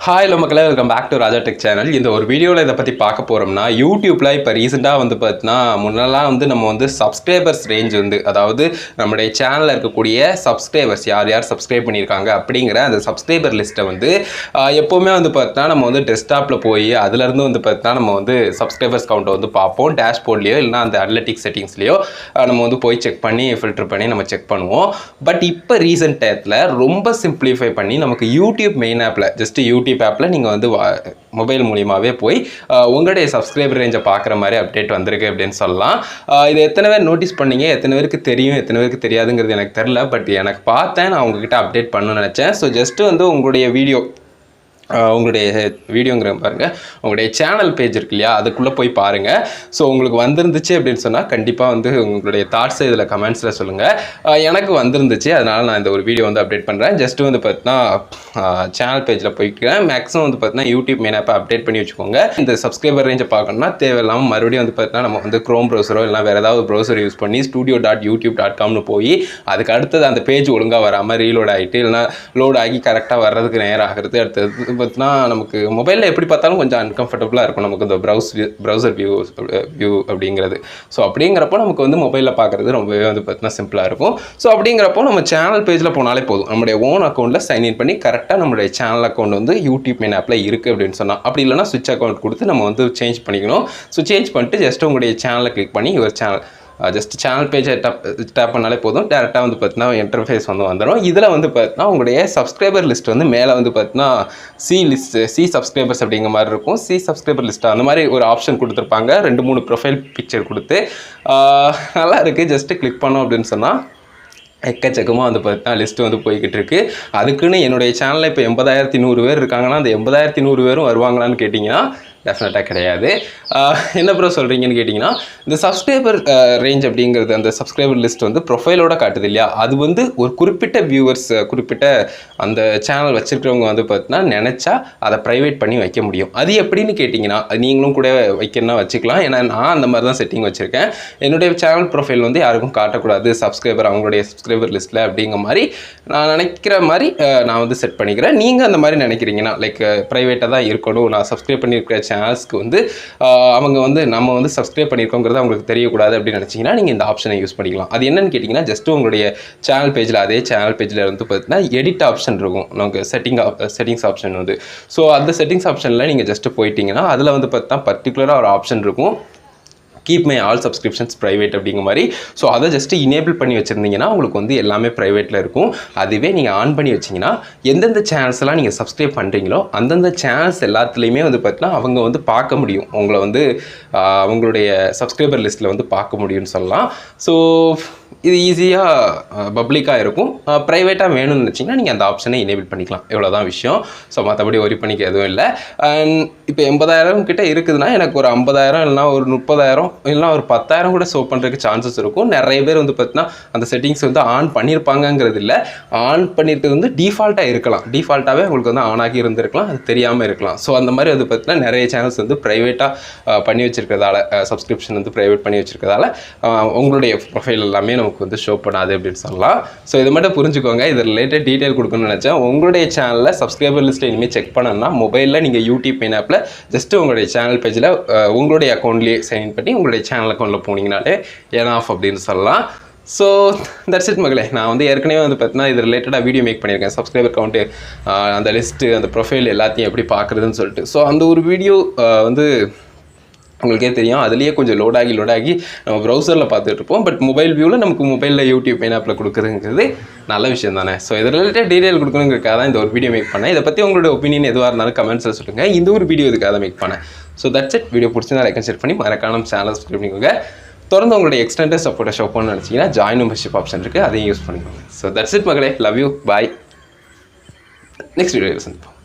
Hi hello மக்களே, welcome back to Raja tech channel. இந்த ஒரு வீடியோவில் இதை பற்றி பார்க்க போகிறோம்னா, யூடியூப்பில் இப்போ ரீசெண்டாக வந்து பார்த்தீங்கன்னா முன்னெல்லாம் நம்ம சப்ஸ்கிரைபர்ஸ் ரேஞ்ச் அதாவது நம்முடைய சேனலில் இருக்கக்கூடிய சப்ஸ்கிரைபர்ஸ் யார் சப்ஸ்கிரைப் பண்ணியிருக்காங்க அப்படிங்கிற அந்த சப்ஸ்கிரைபர் லிஸ்ட்டை எப்போவுமே பார்த்தீங்கன்னா நம்ம டெஸ்க்டாப்பில் போய் அதுலேருந்து பார்த்தீங்கன்னா நம்ம சப்ஸ்கிரைபர்ஸ் கவுண்ட்டை பார்ப்போம். டேஷ்போர்ட்லேயோ இல்லைனா அந்த அனலிட்டிக்ஸ் செட்டிங்ஸ்லேயோ நம்ம போய் செக் பண்ணி ஃபில்டர் பண்ணி நம்ம செக் பண்ணுவோம். பட் இப்போ ரீசெண்ட் டயத்தில் ரொம்ப சிம்பிளிஃபை பண்ணி நமக்கு யூடியூப் மெயின் ஆப்பில் ஜஸ்ட் யூடியூப் ஆப்பில் நீங்கள் மொபைல் மூலியமாகவே போய் உங்களுடைய சப்ஸ்கிரைபர் ரேஞ்சை பார்க்குற மாதிரி அப்டேட் வந்திருக்கு அப்படின்னு சொல்லலாம். இதை எத்தனை பேர் நோட்டீஸ் பண்ணீங்க, எத்தனை பேருக்கு தெரியும், எத்தனை பேருக்கு தெரியாதுங்கிறது எனக்கு தெரில. பட் எனக்கு பார்த்தேன், நான் உங்ககிட்ட அப்டேட் பண்ணணும்னு நினச்சேன். ஸோ ஜஸ்ட்டு உங்களுடைய உங்களுடைய வீடியோங்கிற பாருங்கள், உங்களுடைய சேனல் பேஜ் இருக்கு இல்லையா, அதுக்குள்ளே போய் பாருங்கள். ஸோ உங்களுக்கு வந்திருந்துச்சு அப்படின்னு சொன்னால் கண்டிப்பாக உங்களுடைய தாட்ஸை இதில் கமெண்ட்ஸில் சொல்லுங்கள். எனக்கு வந்திருந்துச்சு, அதனால் நான் இந்த ஒரு வீடியோ அப்டேட் பண்ணுறேன். ஜஸ்ட்டு பார்த்தீங்கன்னா சேனல் பேஜில் போய்க்கிறேன். மேக்ஸிமம் பார்த்தீங்கன்னா யூடியூப் மெயின் ஆப்பை அப்டேட் பண்ணி வச்சுக்கோங்க. இந்த சப்ஸ்கிரைபர் ரேஞ்சை பார்க்கணும்னா தேவையில்லாமல் மறுபடியும் பார்த்தீங்கன்னா நம்ம க்ரோம் ப்ரௌசரோ இல்லை வேறு ஏதாவது ப்ரௌசர் யூஸ் பண்ணி studio.youtube.comனு போய் அதுக்கு அடுத்தது அந்த பேஜ் ஒழுங்காக வராமல் ரீலோட் ஆகிட்டு இல்லைனா லோட் ஆகி கரெக்டாக வர்றதுக்கு நேரம் ஆகிறது. அடுத்தது பார்த்தீங்கன்னா நமக்கு மொபைலில் எப்படி பார்த்தாலும் கொஞ்சம் அன்கம்ஃபர்டபுளாக இருக்கும் நமக்கு இந்த ப்ரௌசர் வியூ அப்படிங்கிறது. ஸோ அப்படிங்கிறப்போ நமக்கு மொபைலில் பார்க்குறது ரொம்பவே பார்த்தீங்கன்னா சிம்பிளாக இருக்கும். ஸோ அப்படிங்கிறப்போ நம்ம சேனல் பேஜில் போனாலே போதும், நம்மளுடைய ஓன் அக்கௌண்ட்டில் சைன்இன் பண்ணி கரெக்டாக நம்மளுடைய சேனல் அக்கௌண்ட் யூடியூப் மெயின் ஆப்பில் இருக்குது அப்படின்னு சொன்னால், அப்படி இல்லைனா ஸ்விட்ச் அக்கௌண்ட் கொடுத்து நம்ம சேஞ்ச் பண்ணிக்கணும். ஸோ சேஞ்ச் பண்ணிட்டு ஜஸ்ட் உங்களுடைய சேனலை கிளிக் பண்ணி ஒரு சேனல் ஜஸ்ட் சேனல் பேஜை டேப் பண்ணாலே போதும், டேரெக்டாக பார்த்தீங்கன்னா இன்டர்ஃபேஸ் வந்துடும். இதில் பார்த்தீங்கன்னா உங்களுடைய சப்ஸ்கிரைபர் லிஸ்ட் மேலே பார்த்தீங்கன்னா சி சப்ஸ்கிரைபர்ஸ் அப்படிங்கிற மாதிரி இருக்கும். சி சப்ஸ்கிரைபர் லிஸ்ட்டாக அந்த மாதிரி ஒரு ஆப்ஷன் கொடுத்துருப்பாங்க. 2-3 ப்ரொஃபைல் பிக்சர் கொடுத்து நல்லா இருக்குது. ஜஸ்ட்டு கிளிக் பண்ணோம் அப்படின்னு சொன்னால் எக்கச்சக்கமாக பார்த்தீங்கன்னா லிஸ்ட்டு போய்கிட்டு இருக்குது. அதுக்குன்னு என்னுடைய சேனலில் இப்போ 80,100 பேர் இருக்காங்கன்னா அந்த 80,100 பேரும் வருவாங்களான்னு கேட்டிங்கன்னா டெஃபினட்டாக கிடையாது. என்ன ப்ரோ சொல்கிறீங்கன்னு கேட்டிங்கன்னா, இந்த சப்ஸ்கிரைபர் ரேஞ்ச் அப்படிங்கிறது அந்த சப்ஸ்கிரைபர் லிஸ்ட் ப்ரொஃபைலோட காட்டுது இல்லையா, அது ஒரு குறிப்பிட்ட வியூவர்ஸ் குறிப்பிட்ட அந்த சேனல் வச்சுருக்கிறவங்க பார்த்தீங்கன்னா நினச்சா அதை ப்ரைவேட் பண்ணி வைக்க முடியும். அது எப்படின்னு கேட்டிங்கன்னா, நீங்களும் கூட வைக்கணும்னா வச்சுக்கலாம். ஏன்னா நான் அந்த மாதிரி தான் செட்டிங் வச்சுருக்கேன். என்னுடைய சேனல் ப்ரொஃபைல் யாருக்கும் காட்டக்கூடாது சப்ஸ்கிரைபர் அவங்களுடைய சப்ஸ்கிரைபர் லிஸ்ட்டில் அப்படிங்கிற மாதிரி நான் நினைக்கிற மாதிரி நான் செட் பண்ணிக்கிறேன். நீங்கள் அந்த மாதிரி நினைக்கிறீங்கன்னா லைக் ப்ரைவேட்டாக தான் இருக்கணும், நான் சப்ஸ்கிரைப் பண்ணியிருக்கிற சேனல்ஸ்க்கு அவங்க நம்ம சப்ஸ்கிரைப் பண்ணியிருக்கோங்கிறது அவங்களுக்கு தெரியக்கூடாது அப்படின்னு நினச்சிங்கன்னா நீங்கள் இந்த ஆப்ஷனை யூஸ் பண்ணிக்கலாம். அது என்னன்னு கேட்டிங்கன்னா, ஜஸ்ட்டு உங்களுடைய சேனல் பேஜில் அதே சேனல் பேஜில் பார்த்தீங்கன்னா எடிட் ஆப்ஷன் இருக்கும், நமக்கு செட்டிங்ஸ் ஆப்ஷன் ஸோ அந்த செட்டிங்ஸ் ஆப்ஷனில் நீங்கள் ஜஸ்ட்டு போயிட்டீங்கன்னா அதில் பார்த்தீங்கன்னா பர்டிகுலராக ஒரு ஆப்ஷன் இருக்கும், keep my all subscriptions private அப்படிங்கிற மாதிரி. ஸோ அதை ஜஸ்ட்டு இனேபிள் பண்ணி வச்சுருந்தீங்கன்னா உங்களுக்கு எல்லாமே ப்ரைவேட்டில் இருக்கும். அதுவே நீங்கள் ஆன் பண்ணி வச்சிங்கன்னா எந்தெந்த சேனல்ஸ்லாம் நீங்கள் சப்ஸ்கிரைப் பண்ணுறீங்களோ அந்தந்த சேனல்ஸ் எல்லாத்துலேயுமே பார்த்தீங்கன்னா அவங்க பார்க்க முடியும், உங்களை அவங்களுடைய சப்ஸ்கிரைபர் லிஸ்ட்டில் பார்க்க முடியும்னு சொல்லலாம். ஸோ இது ஈஸியாக பப்ளிக்காக இருக்கும். ப்ரைவேட்டாக வேணும்னு நினச்சிங்கன்னா நீங்கள் அந்த ஆப்ஷனை எனேபிள் பண்ணிக்கலாம். இவ்வளோதான் விஷயம். ஸோ மற்றபடி ஒரி பண்ணிக்க எதுவும் இல்லை. அண்ட் இப்போ 80,000 கிட்ட இருக்குதுன்னா எனக்கு ஒரு 50,000 இல்லைனா ஒரு 30,000 இல்லைனா ஒரு 10,000 கூட ஷோ பண்ணுறதுக்கு சான்சஸ் இருக்கும். நிறைய பேர் பார்த்தீங்கன்னா அந்த செட்டிங்ஸ் ஆன் பண்ணியிருப்பாங்கங்கிறது இல்லை, ஆன் பண்ணியிருக்கிறது டிஃபால்ட்டாக இருக்கலாம், டிஃபால்ட்டாகவே உங்களுக்கு ஆன் ஆகி இருந்திருக்கலாம், அது தெரியாமல் இருக்கலாம். ஸோ அந்த மாதிரி பார்த்தீங்கன்னா நிறைய சேனல்ஸ் ப்ரைவேட்டாக பண்ணி வச்சுருக்கிறதால, சப்ஸ்கிரிப்ஷன் ப்ரைவேட் பண்ணி வச்சுருக்கிறதால உங்களுடைய ப்ரொஃபைல் எல்லாமே நமக்கு ஷோ பண்ணாது அப்படின்னு சொல்லலாம். ஸோ இதை மட்டும் புரிஞ்சுக்கோங்க. இது ரிலேட்டட் டீட்டெயில் கொடுக்கணும்னு நினச்சேன். உங்களுடைய சேனலில் சப்ஸ்கிரைபர் லிஸ்ட்டை இனிமேல் செக் பண்ணணும்னா மொபைலில் நீங்கள் யூடியூப் மெயின் ஆப்பில் ஜஸ்ட்டு உங்களுடைய சேனல் பேஜில் உங்களுடைய அக்கௌண்ட்லேயே சைன் பண்ணி உங்களுடைய சேனல் அக்கௌண்ட்டில் போனீங்கனாலே ஏன் ஆஃப் அப்படின்னு சொல்லலாம். ஸோ தட்ஸ் இட் மகளே. நான் ஏற்கனவே பார்த்தீங்கன்னா இது ரிலேட்டடாக வீடியோ மேக் பண்ணியிருக்கேன், சப்ஸ்கிரைபர் கவுண்ட்டு, அந்த லிஸ்ட்டு, அந்த ப்ரொஃபைல் எல்லாத்தையும் எப்படி பார்க்குறதுன்னு சொல்லிட்டு. ஸோ அந்த ஒரு வீடியோ உங்களுக்கே தெரியும். அதுலேயே கொஞ்சம் லோடாகி நம்ம ப்ரௌசரில் பார்த்துட்டு இருப்போம். பட் மொபைல் வியூவில் நமக்கு மொபைலில் யூடியூப் மெயின் ஆப்பில் கொடுக்குறதுங்கிறது நல்ல விஷயம் தானே. ஸோ இது ரிலேட்டட் டீட்டெயில் கொடுக்கணுங்கிறதுக்காக தான் இந்த ஒரு வீடியோ மேக் பண்ணேன். இதை பற்றி உங்களோட ஒப்பீனியன் எதுவாக இருந்தாலும் கமெண்ட்ஸில் சொல்லுங்கள். இந்த ஒரு வீடியோ இதுக்காக தான் மேக் பண்ணேன். So that's it. வீடியோ பிடிச்சிருந்தா லைக் ஷேர் பண்ணி மறக்காம சேனல் சப்ஸ்கிரைப் பண்ணிக்கோங்க. தொடர்ந்து உங்களுடைய எக்ஸ்டெண்டட் சப்போர்ட்டை ஷோ பண்ணணும்னு நினச்சிங்கன்னா ஜாயின் மெம்பர்ஷிப் ஆப்ஷன் இருக்குது, அதையும் யூஸ் பண்ணிக்கோங்க. ஸோ தட்ஸ் இட் மகளே. Love you. பாய். நெக்ஸ்ட் வீடியோவில் சந்திப்போம்.